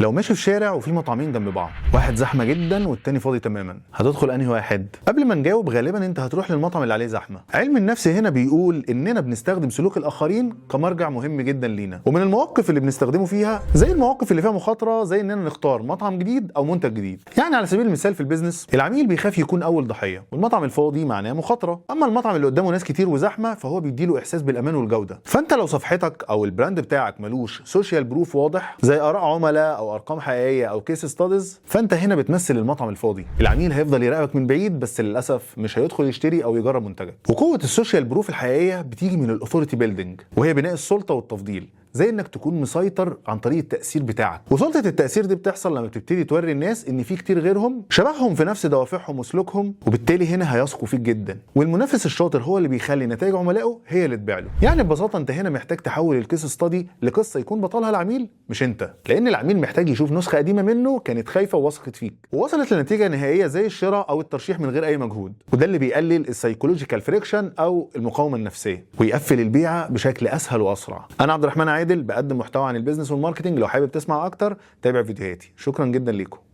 لو ماشي في شارع وفي مطعمين جنب بعض، واحد زحمه جدا والتاني فاضي تماما، هتدخل انهي واحد؟ قبل ما نجاوب غالبا انت هتروح للمطعم اللي عليه زحمه. علم النفس هنا بيقول اننا بنستخدم سلوك الاخرين كمرجع مهم جدا لينا، ومن المواقف اللي بنستخدمه فيها زي المواقف اللي فيها مخاطره، زي اننا نختار مطعم جديد او منتج جديد. يعني على سبيل المثال في البيزنس، العميل بيخاف يكون اول ضحيه، والمطعم الفاضي معناه مخاطره. اما المطعم اللي قدامه ناس كتير وزحمه فهو بيديله احساس بالامان والجوده. فانت لو صفحتك او البراند بتاعك ملوش سوشيال بروف واضح زي اراء عملاء او ارقام حقيقيه او كيس ستاديز، فانت هنا بتمثل المطعم الفاضي. العميل هيفضل يراقبك من بعيد بس للاسف مش هيدخل يشتري او يجرب منتجك. وقوه السوشيال بروف الحقيقيه بتيجي من الاثوريتي بيلدينج، وهي بناء السلطه والتفضيل، زي انك تكون مسيطر عن طريق التأثير بتاعك. وسلطة التأثير دي بتحصل لما بتبتدي توري الناس ان في كتير غيرهم شبههم في نفس دوافعهم وسلوكهم، وبالتالي هنا هيثقوا فيك جدا. والمنافس الشاطر هو اللي بيخلي نتائج عملائه هي اللي تبيع له. يعني ببساطة انت هنا محتاج تحول الكيس ستادي لقصة يكون بطلها العميل مش انت، لان العميل محتاج يشوف نسخة قديمة منه كانت خايفة ووثقت فيك ووصلت لنتيجة نهائية زي الشراء او الترشيح من غير اي مجهود. وده اللي بيقلل السايكولوجيكال فريكشن او المقاومة النفسية، ويقفل البيعة بشكل اسهل واسرع. انا عبد الرحمن عادل بقدم محتوى عن البيزنس والماركتنج. لو حابب تسمع اكتر تابع فيديوهاتي. شكرا جدا ليكم.